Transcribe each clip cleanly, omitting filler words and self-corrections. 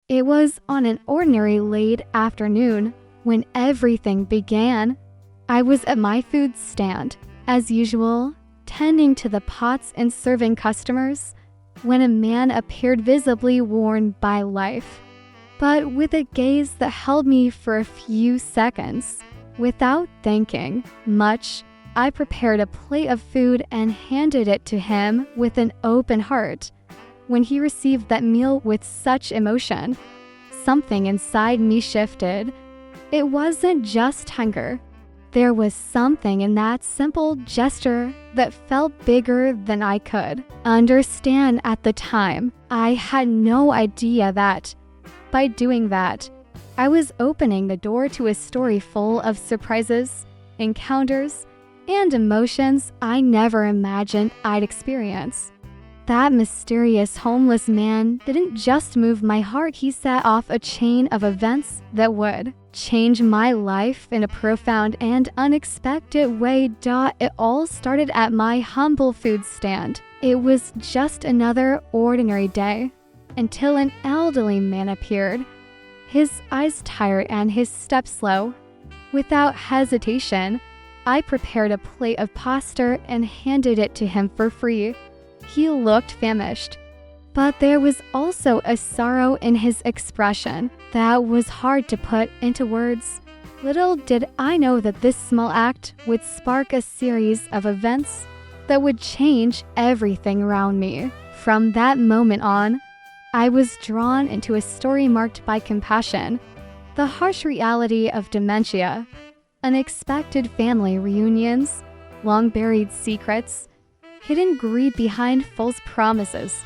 It was on an ordinary late afternoon when everything began. I was at my food stand, as usual, tending to the pots and serving customers, when a man appeared visibly worn by life, but with a gaze that held me for a few seconds. Without thinking much, I prepared a plate of food and handed it to him with an open heart. When he received that meal with such emotion, something inside me shifted. It wasn't just hunger. There was something in that simple gesture that felt bigger than I could understand at the time. I had no idea that, by doing that, I was opening the door to a story full of surprises, encounters, and emotions I never imagined I'd experience. That mysterious homeless man didn't just move my heart, he set off a chain of events that would change my life in a profound and unexpected way. It all started at my humble food stand. It was just another ordinary day until an elderly man appeared, his eyes tired and his step slow. Without hesitation, I prepared a plate of pasta and handed it to him for free. He looked famished, but there was also a sorrow in his expression that was hard to put into words. Little did I know that this small act would spark a series of events that would change everything around me. From that moment on, I was drawn into a story marked by compassion, the harsh reality of dementia, unexpected family reunions, long-buried secrets, hidden greed behind false promises.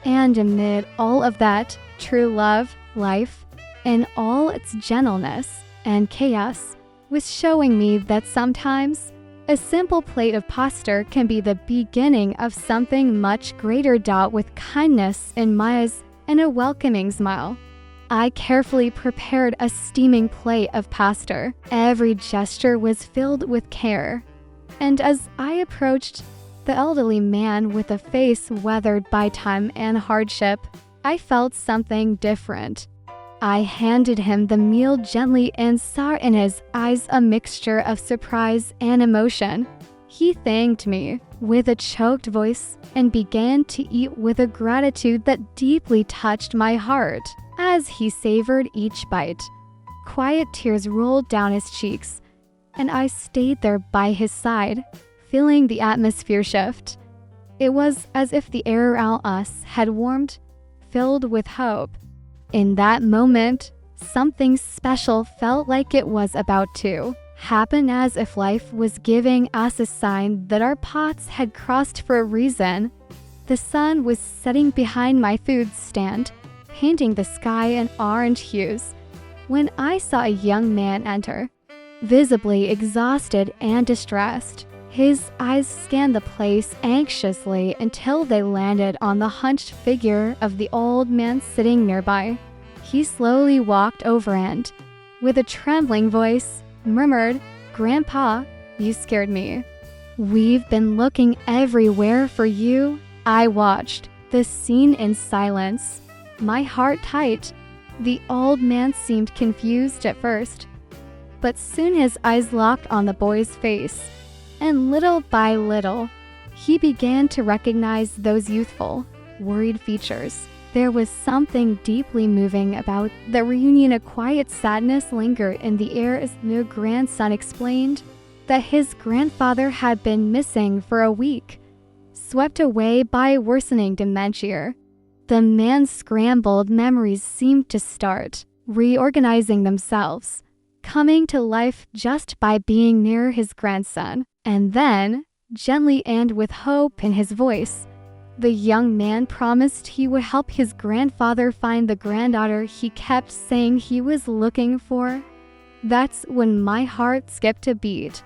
And amid all of that, true love, life, in all its gentleness and chaos, was showing me that sometimes a simple plate of pasta can be the beginning of something much greater. With kindness in my eyes and a welcoming smile, I carefully prepared a steaming plate of pasta. Every gesture was filled with care, and as I approached the elderly man with a face weathered by time and hardship, I felt something different. I handed him the meal gently and saw in his eyes a mixture of surprise and emotion. He thanked me with a choked voice and began to eat with a gratitude that deeply touched my heart. As he savored each bite, quiet tears rolled down his cheeks, and I stayed there by his side, feeling the atmosphere shift. It was as if the air around us had warmed, filled with hope. In that moment, something special felt like it was about to happen, as if life was giving us a sign that our paths had crossed for a reason. The sun was setting behind my food stand, painting the sky in orange hues, when I saw a young man enter, visibly exhausted and distressed. His eyes scanned the place anxiously until they landed on the hunched figure of the old man sitting nearby. He slowly walked over and, with a trembling voice, murmured, "Grandpa, you scared me. We've been looking everywhere for you." I watched the scene in silence, my heart tight. The old man seemed confused at first, but soon his eyes locked on the boy's face, and little by little, he began to recognize those youthful, worried features. There was something deeply moving about the reunion. A quiet sadness lingered in the air as their grandson explained that his grandfather had been missing for a week, swept away by worsening dementia. The man's scrambled memories seemed to start reorganizing themselves, coming to life just by being near his grandson. And then, gently and with hope in his voice, the young man promised he would help his grandfather find the granddaughter he kept saying he was looking for. That's when my heart skipped a beat.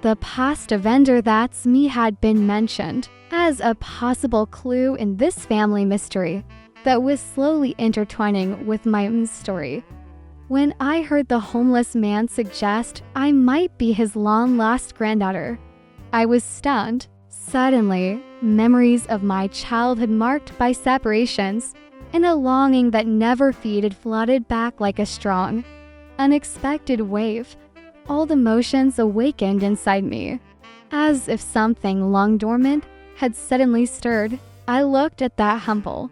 The pasta vendor, that's me, had been mentioned as a possible clue in this family mystery that was slowly intertwining with my own story. When I heard the homeless man suggest I might be his long-lost granddaughter, I was stunned. Suddenly, memories of my childhood marked by separations, and a longing that never faded flooded back like a strong, unexpected wave. All the emotions awakened inside me. As if something long dormant had suddenly stirred, I looked at that humble,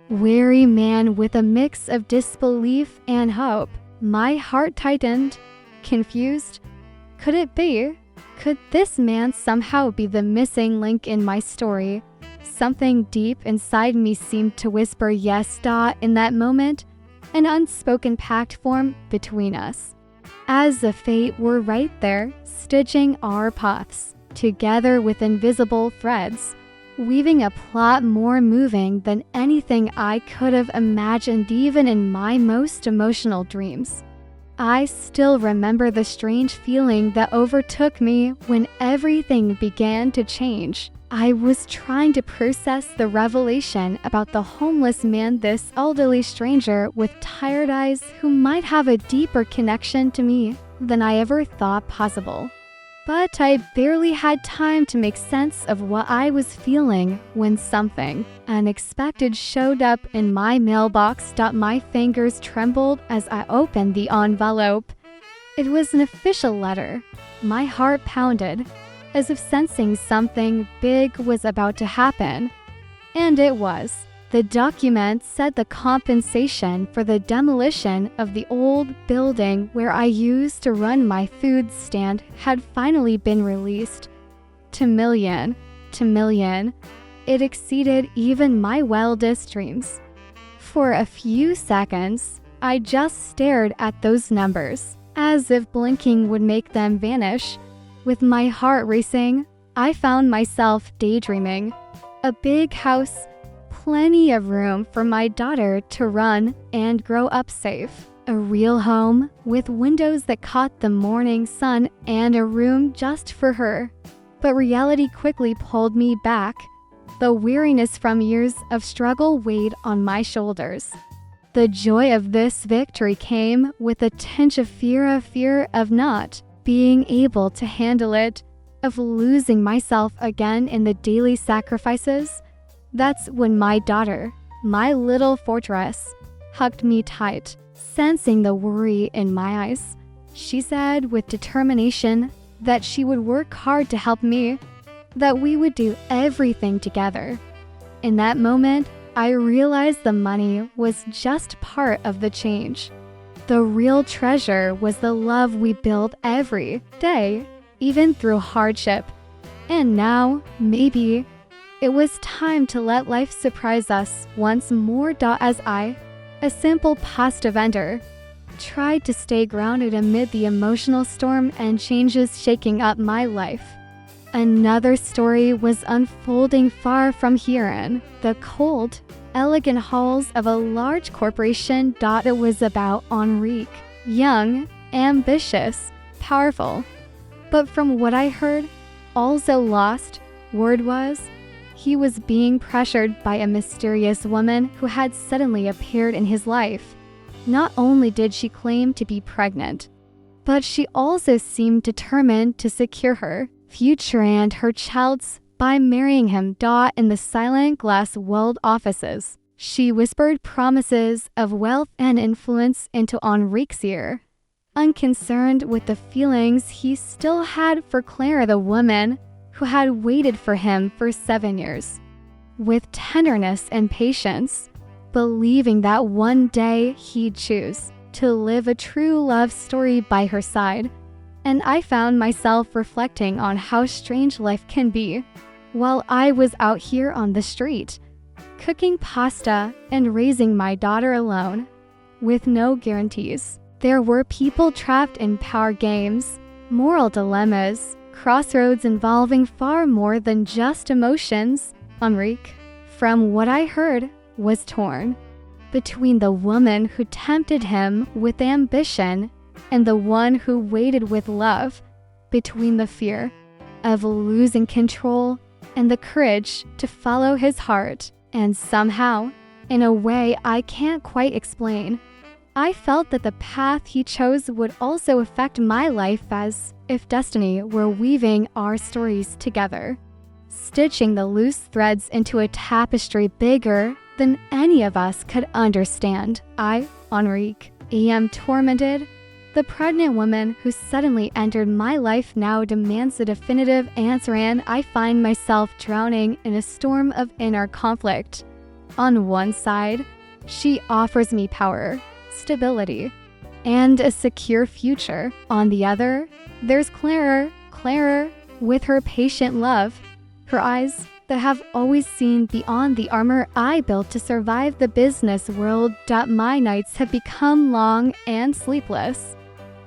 weary man with a mix of disbelief and hope. My heart tightened, confused. Could it be? Could this man somehow be the missing link in my story? Something deep inside me seemed to whisper yes. In that moment, an unspoken pact formed between us. As if fate were right there, stitching our paths together with invisible threads, weaving a plot more moving than anything I could have imagined even in my most emotional dreams. I still remember the strange feeling that overtook me when everything began to change. I was trying to process the revelation about the homeless man, this elderly stranger with tired eyes who might have a deeper connection to me than I ever thought possible. But I barely had time to make sense of what I was feeling when something unexpected showed up in my mailbox. My fingers trembled as I opened the envelope. It was an official letter. My heart pounded, as if sensing something big was about to happen. And it was. The document said the compensation for the demolition of the old building where I used to run my food stand had finally been released. $2 million. It exceeded even my wildest dreams. For a few seconds, I just stared at those numbers, as if blinking would make them vanish. With my heart racing, I found myself daydreaming. A big house, plenty of room for my daughter to run and grow up safe. A real home with windows that caught the morning sun and a room just for her. But reality quickly pulled me back. The weariness from years of struggle weighed on my shoulders. The joy of this victory came with a tinge of fear of not being able to handle it, of losing myself again in the daily sacrifices. That's when my daughter, my little fortress, hugged me tight, sensing the worry in my eyes. She said with determination that she would work hard to help me, that we would do everything together. In that moment, I realized the money was just part of the change. The real treasure was the love we built every day, even through hardship. And now, maybe, it was time to let life surprise us once more. As I, a simple pasta vendor, tried to stay grounded amid the emotional storm and changes shaking up my life. Another story was unfolding far from here in the cold, elegant halls of a large corporation. It was about Enrique, young, ambitious, powerful. But from what I heard, also lost, word was, he was being pressured by a mysterious woman who had suddenly appeared in his life. Not only did she claim to be pregnant, but she also seemed determined to secure her future and her child's by marrying him. In the silent glass-walled offices, she whispered promises of wealth and influence into Enrique's ear, unconcerned with the feelings he still had for Clara, the woman who had waited for him for 7 years. With tenderness and patience, believing that one day he'd choose to live a true love story by her side. And I found myself reflecting on how strange life can be while I was out here on the street, cooking pasta and raising my daughter alone, with no guarantees. There were people trapped in power games, moral dilemmas, crossroads involving far more than just emotions. Enrique, from what I heard, was torn between the woman who tempted him with ambition and the one who waited with love, between the fear of losing control and the courage to follow his heart. And somehow, in a way I can't quite explain, I felt that the path he chose would also affect my life, as if destiny were weaving our stories together, stitching the loose threads into a tapestry bigger than any of us could understand. I, Enrique, am tormented. The pregnant woman who suddenly entered my life now demands a definitive answer, and I find myself drowning in a storm of inner conflict. On one side, she offers me power, stability, and a secure future. On the other, there's Clara, with her patient love, her eyes that have always seen beyond the armor I built to survive the business world. My nights have become long and sleepless.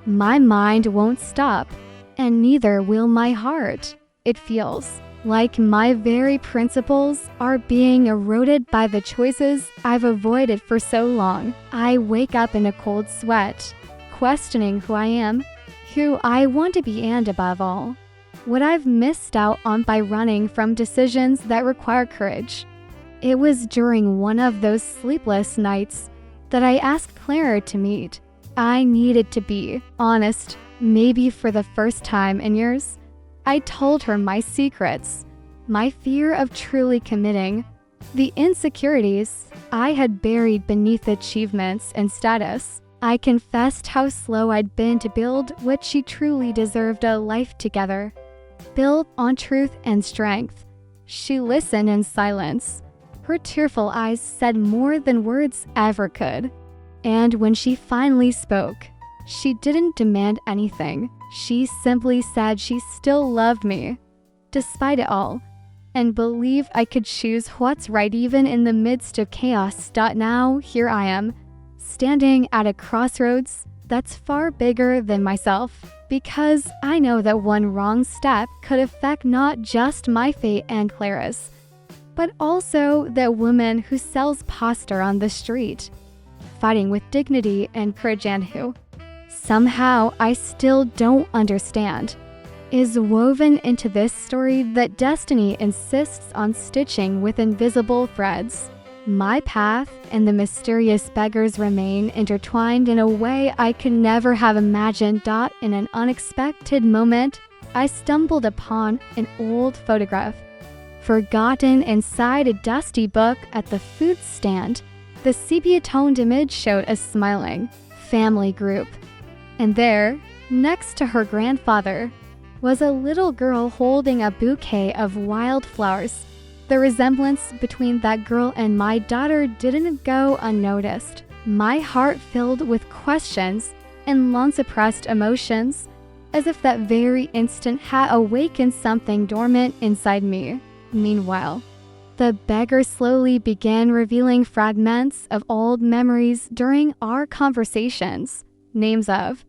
My mind won't stop, and neither will my heart. It feels like my very principles are being eroded by the choices I've avoided for so long. I wake up in a cold sweat, questioning who I am, who I want to be, and above all, what I've missed out on by running from decisions that require courage. It was during one of those sleepless nights that I asked Clara to meet. I needed to be honest, maybe for the first time in years. I told her my secrets, my fear of truly committing, the insecurities I had buried beneath achievements and status. I confessed how slow I'd been to build what she truly deserved, a life together, built on truth and strength. She listened in silence. Her tearful eyes said more than words ever could. And when she finally spoke, she didn't demand anything. She simply said she still loved me, despite it all, and believed I could choose what's right even in the midst of chaos. Now, here I am, standing at a crossroads that's far bigger than myself, because I know that one wrong step could affect not just my fate and Clara's, but also that woman who sells pasta on the street, fighting with dignity and courage, and who, somehow I still don't understand, is woven into this story that destiny insists on stitching with invisible threads. My path and the mysterious beggars remain intertwined in a way I could never have imagined. In an unexpected moment, I stumbled upon an old photograph, forgotten inside a dusty book at the food stand. The sepia-toned image showed a smiling family group, and there, next to her grandfather, was a little girl holding a bouquet of wildflowers. The resemblance between that girl and my daughter didn't go unnoticed. My heart filled with questions and long-suppressed emotions, as if that very instant had awakened something dormant inside me. Meanwhile, the beggar slowly began revealing fragments of old memories during our conversations, names of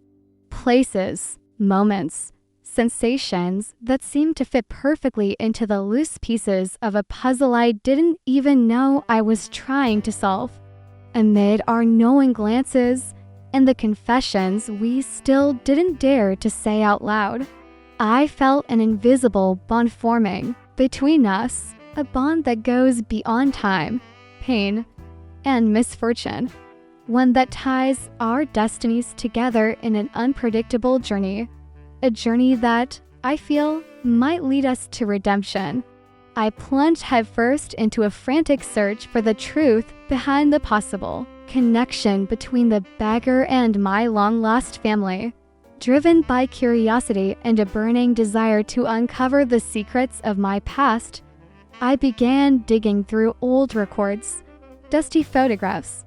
places, moments, sensations that seemed to fit perfectly into the loose pieces of a puzzle I didn't even know I was trying to solve. Amid our knowing glances and the confessions we still didn't dare to say out loud, I felt an invisible bond forming between us, a bond that goes beyond time, pain, and misfortune, one that ties our destinies together in an unpredictable journey, a journey that, I feel, might lead us to redemption. I plunged headfirst into a frantic search for the truth behind the possible connection between the beggar and my long-lost family. Driven by curiosity and a burning desire to uncover the secrets of my past, I began digging through old records, dusty photographs,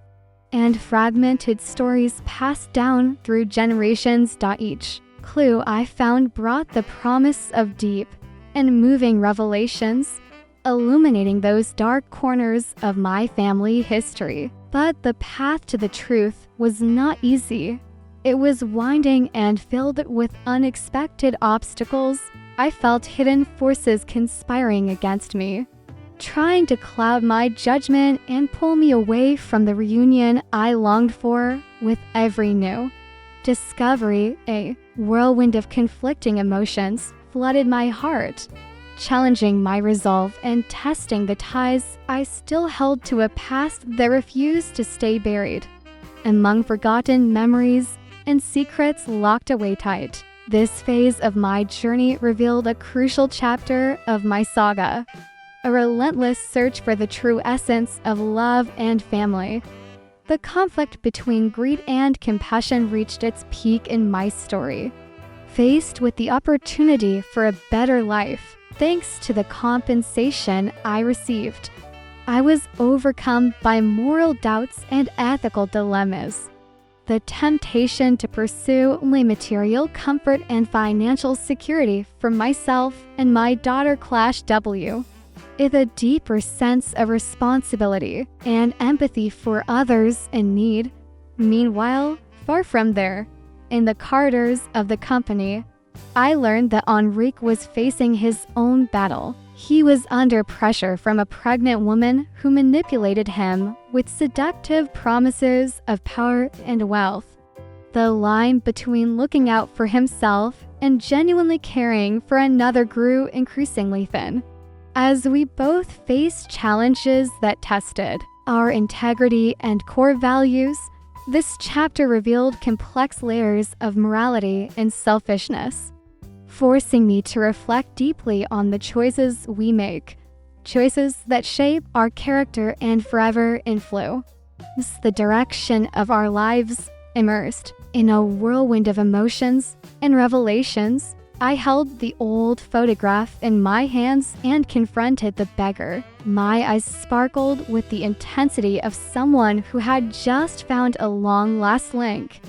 and fragmented stories passed down through generations. Each clue I found brought the promise of deep and moving revelations, illuminating those dark corners of my family history. But the path to the truth was not easy. It was winding and filled with unexpected obstacles. I felt hidden forces conspiring against me, trying to cloud my judgment and pull me away from the reunion I longed for. With every new discovery, a whirlwind of conflicting emotions flooded my heart, challenging my resolve and testing the ties I still held to a past that refused to stay buried among forgotten memories and secrets locked away tight. This phase of my journey revealed a crucial chapter of my saga, a relentless search for the true essence of love and family. The conflict between greed and compassion reached its peak in my story. Faced with the opportunity for a better life, thanks to the compensation I received, I was overcome by moral doubts and ethical dilemmas. The temptation to pursue only material comfort and financial security for myself and my daughter with a deeper sense of responsibility and empathy for others in need. Meanwhile, far from there, in the corridors of the company, I learned that Enrique was facing his own battle. He was under pressure from a pregnant woman who manipulated him with seductive promises of power and wealth. The line between looking out for himself and genuinely caring for another grew increasingly thin. As we both faced challenges that tested our integrity and core values, this chapter revealed complex layers of morality and selfishness, forcing me to reflect deeply on the choices we make, choices that shape our character and forever influence the direction of our lives. Immersed in a whirlwind of emotions and revelations, I held the old photograph in my hands and confronted the beggar. My eyes sparkled with the intensity of someone who had just found a long-lost link,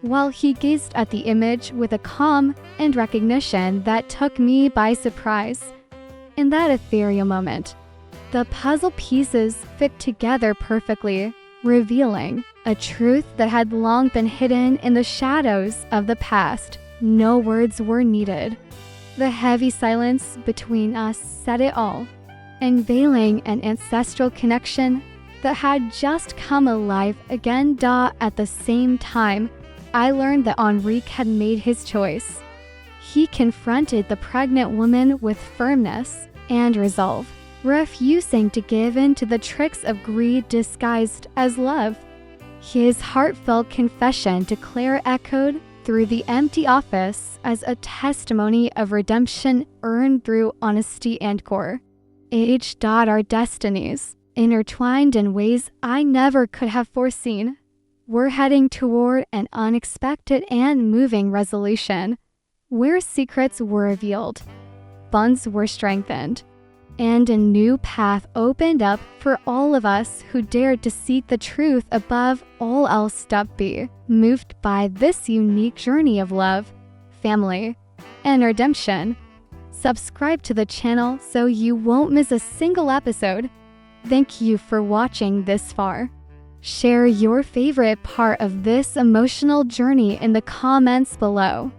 while he gazed at the image with a calm and recognition that took me by surprise. In that ethereal moment, the puzzle pieces fit together perfectly, revealing a truth that had long been hidden in the shadows of the past. No words were needed. The heavy silence between us said it all, unveiling an ancestral connection that had just come alive again. At the same time, I learned that Enrique had made his choice. He confronted the pregnant woman with firmness and resolve, refusing to give in to the tricks of greed disguised as love. His heartfelt confession to Claire echoed through the empty office as a testimony of redemption earned through honesty and core. Our destinies, intertwined in ways I never could have foreseen, were heading toward an unexpected and moving resolution, where secrets were revealed, bonds were strengthened, and a new path opened up for all of us who dared to seek the truth above all else. Moved by this unique journey of love, family, and redemption, subscribe to the channel so you won't miss a single episode. Thank you for watching this far. Share your favorite part of this emotional journey in the comments below.